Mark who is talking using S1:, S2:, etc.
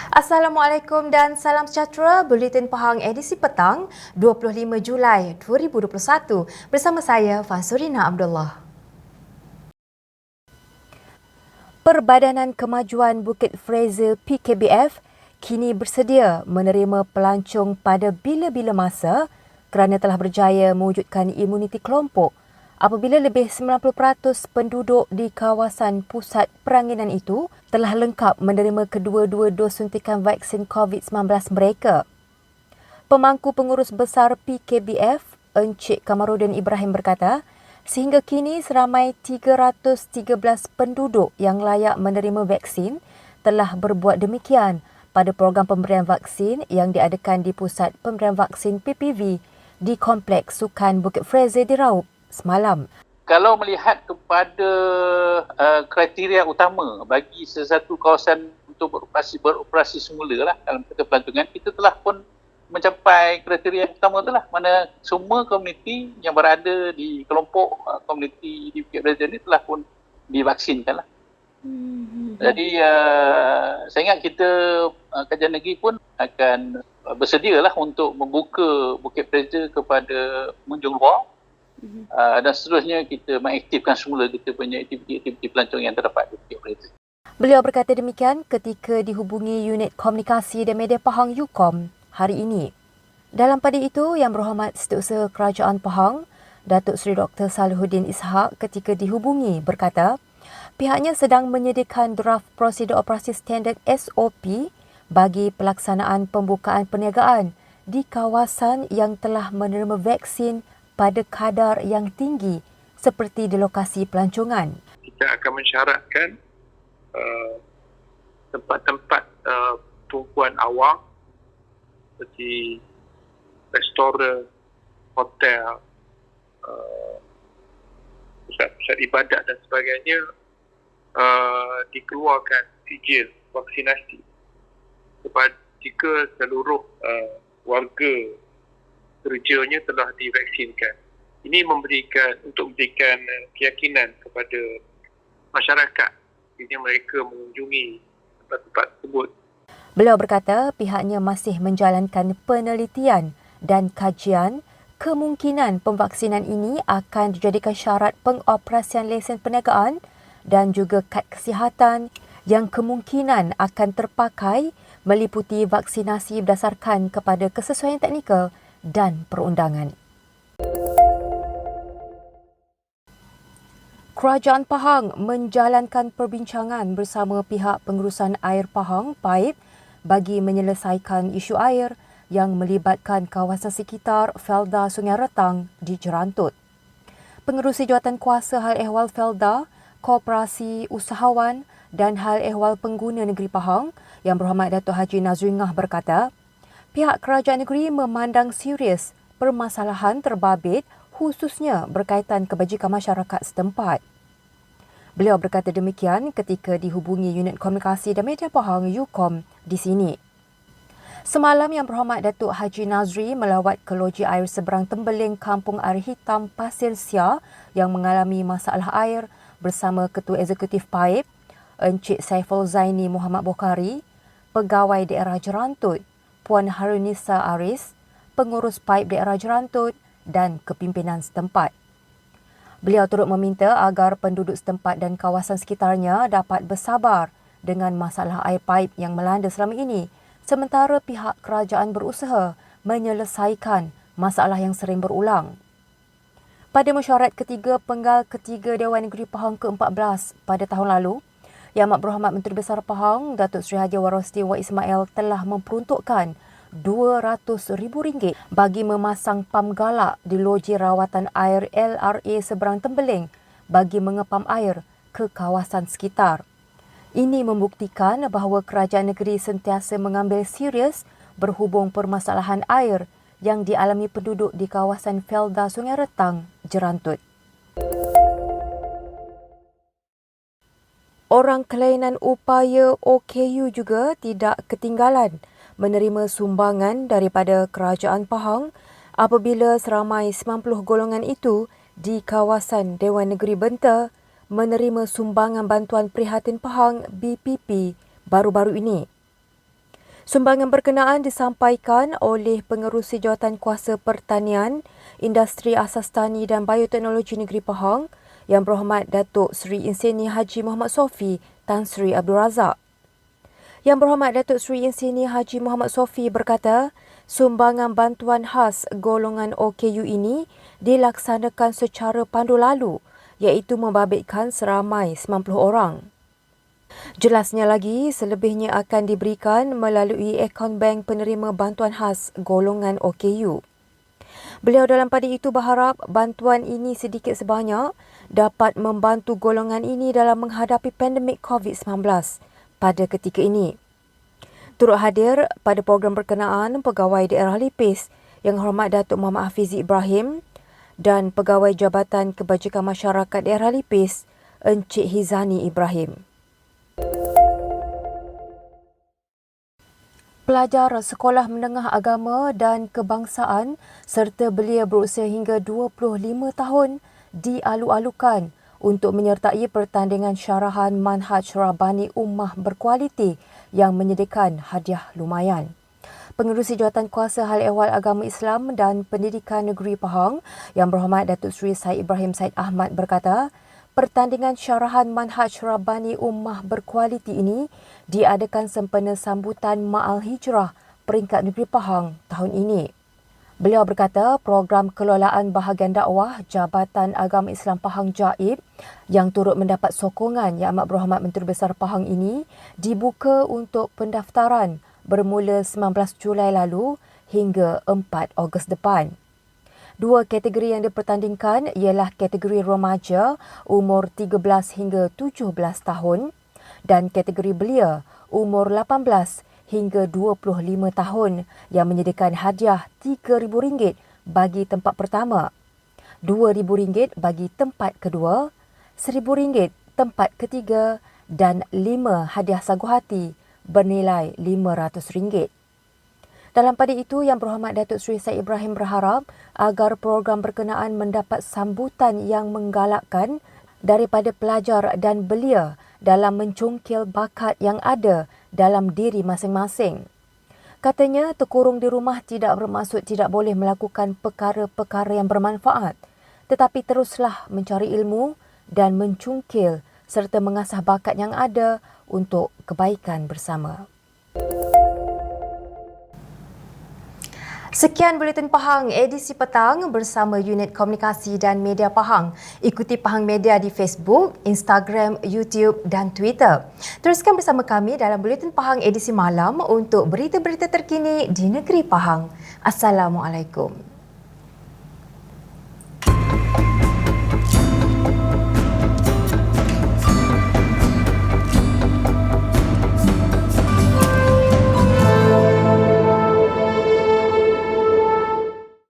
S1: Assalamualaikum dan salam sejahtera. Buletin Pahang edisi petang 25 Julai 2021 bersama saya Fansurina Abdullah. Perbadanan Kemajuan Bukit Fraser PKBF kini bersedia menerima pelancong pada bila-bila masa kerana telah berjaya mewujudkan imuniti kelompok apabila lebih 90% penduduk di kawasan pusat peranginan itu telah lengkap menerima kedua-dua dos suntikan vaksin COVID-19 mereka. Pemangku Pengurus Besar PKBF, Encik Kamarudin Ibrahim berkata, sehingga kini seramai 313 penduduk yang layak menerima vaksin telah berbuat demikian pada program pemberian vaksin yang diadakan di Pusat Pemberian Vaksin PPV di Kompleks Sukan Bukit Fraser di Raub semalam.
S2: Kalau melihat kepada kriteria utama bagi sesuatu kawasan untuk beroperasi semula lah dalam kata pelancongan, kita telah pun mencapai kriteria utama itulah, mana semua komuniti yang berada di kelompok komuniti di Bukit Fraser ni telah pun divaksinkan lah. Jadi saya ingat kita Kajian Negeri pun akan bersedia lah untuk membuka Bukit Fraser kepada pengunjung luar. Dan seterusnya kita mengaktifkan semula kita punya aktiviti pelancong yang terdapat di Bukit Fraser.
S1: Beliau berkata demikian ketika dihubungi Unit Komunikasi dan Media Pahang UKOM hari ini. Dalam pada itu, Yang Berhormat Setiausaha Kerajaan Pahang, Datuk Seri Dr. Salihuddin Ishak ketika dihubungi berkata, pihaknya sedang menyediakan draft prosedur operasi standard SOP bagi pelaksanaan pembukaan perniagaan di kawasan yang telah menerima vaksin pada kadar yang tinggi seperti di lokasi pelancongan.
S3: Kita akan mensyaratkan tempat-tempat tumpuan awam seperti restoran, hotel, pusat-pusat ibadat dan sebagainya dikeluarkan sijil vaksinasi jika seluruh warga kerjanya telah divaksinkan. Ini memberikan keyakinan kepada masyarakat bila mereka mengunjungi tempat-tempat tersebut.
S1: Beliau berkata pihaknya masih menjalankan penelitian dan kajian kemungkinan pemvaksinan ini akan dijadikan syarat pengoperasian lesen perniagaan dan juga kad kesihatan yang kemungkinan akan terpakai meliputi vaksinasi berdasarkan kepada kesesuaian teknikal dan perundangan. Kerajaan Pahang menjalankan perbincangan bersama pihak pengurusan air Pahang PAIP bagi menyelesaikan isu air yang melibatkan kawasan sekitar Felda Sungai Retang di Jerantut. Pengerusi Jawatankuasa Hal Ehwal Felda, Koperasi Usahawan dan Hal Ehwal Pengguna Negeri Pahang, Yang Berhormat Datuk Haji Nazri Ngah berkata, pihak kerajaan negeri memandang serius permasalahan terbabit khususnya berkaitan kebajikan masyarakat setempat. Beliau berkata demikian ketika dihubungi Unit Komunikasi dan Media Pahang UKOM di sini. Semalam Yang Berhormat Datuk Haji Nazri melawat ke loji air seberang Tembeling Kampung Air Hitam Pasir Sia yang mengalami masalah air bersama Ketua Eksekutif PAIP, Encik Saiful Zaini Muhammad Bokhari, Pegawai Daerah Jerantut, Puan Harunisa Aris, Pengurus PAIP Daerah Jerantut dan kepimpinan setempat. Beliau turut meminta agar penduduk setempat dan kawasan sekitarnya dapat bersabar dengan masalah air paip yang melanda selama ini, sementara pihak kerajaan berusaha menyelesaikan masalah yang sering berulang. Pada mesyuarat ketiga Penggal Ketiga Dewan Negeri Pahang ke-14 pada tahun lalu, Yang Amat Berhormat Menteri Besar Pahang, Datuk Seri Haji Warosti Wak Ismail telah memperuntukkan RM200,000 bagi memasang pam galak di loji rawatan air LRA seberang Tembeling bagi mengepam air ke kawasan sekitar. Ini membuktikan bahawa kerajaan negeri sentiasa mengambil serius berhubung permasalahan air yang dialami penduduk di kawasan Felda Sungai Retang, Jerantut. Orang kelainan upaya OKU juga tidak ketinggalan menerima sumbangan daripada Kerajaan Pahang apabila seramai 90 golongan itu di kawasan Dewan Negeri Benta menerima sumbangan bantuan prihatin Pahang BPP baru-baru ini. Sumbangan berkenaan disampaikan oleh Pengerusi Jawatankuasa Pertanian, Industri Asas Tani dan Bioteknologi Negeri Pahang Yang Berhormat Datuk Seri Inseni Haji Muhammad Sofi Tan Sri Abdul Razak. Yang Berhormat Datuk Seri Inseni Haji Muhammad Sofi berkata, sumbangan bantuan khas golongan OKU ini dilaksanakan secara pandu lalu iaitu membabitkan seramai 90 orang. Jelasnya lagi, selebihnya akan diberikan melalui akaun bank penerima bantuan khas golongan OKU. Beliau dalam pada itu berharap bantuan ini sedikit sebanyak dapat membantu golongan ini dalam menghadapi pandemik COVID-19 pada ketika ini. Turut hadir pada program berkenaan Pegawai Daerah Lipis Yang Hormat Datuk Muhammad Hafizi Ibrahim dan Pegawai Jabatan Kebajikan Masyarakat Daerah Lipis Encik Hizani Ibrahim. Pelajar Sekolah Menengah Agama dan Kebangsaan serta belia berusia hingga 25 tahun dialu-alukan untuk menyertai pertandingan syarahan Manhaj Rabbani Ummah berkualiti yang menyediakan hadiah lumayan. Pengerusi Jawatankuasa Hal Ehwal Agama Islam dan Pendidikan Negeri Pahang Yang Berhormat Datuk Seri Said Ibrahim Said Ahmad berkata, pertandingan syarahan Manhaj Rabbani Ummah berkualiti ini diadakan sempena sambutan Ma'al Hijrah peringkat Negeri Pahang tahun ini. Beliau berkata program kelolaan bahagian dakwah Jabatan Agama Islam Pahang Jaib yang turut mendapat sokongan Yang Amat Berhormat Menteri Besar Pahang ini dibuka untuk pendaftaran bermula 19 Julai lalu hingga 4 Ogos depan. Dua kategori yang dipertandingkan ialah kategori remaja umur 13 hingga 17 tahun dan kategori belia umur 18 hingga 25 tahun yang menyediakan hadiah RM3,000 bagi tempat pertama, RM2,000 bagi tempat kedua, RM1,000 tempat ketiga dan 5 hadiah sagu hati bernilai RM500. Dalam pada itu, Yang Berhormat Datuk Seri Said Ibrahim berharap agar program berkenaan mendapat sambutan yang menggalakkan daripada pelajar dan belia dalam mencungkil bakat yang ada dalam diri masing-masing. Katanya, terkurung di rumah tidak bermaksud tidak boleh melakukan perkara-perkara yang bermanfaat, tetapi teruslah mencari ilmu dan mencungkil serta mengasah bakat yang ada untuk kebaikan bersama. Sekian Buletin Pahang edisi petang bersama Unit Komunikasi dan Media Pahang. Ikuti Pahang Media di Facebook, Instagram, YouTube dan Twitter. Teruskan bersama kami dalam Buletin Pahang edisi malam untuk berita-berita terkini di negeri Pahang. Assalamualaikum.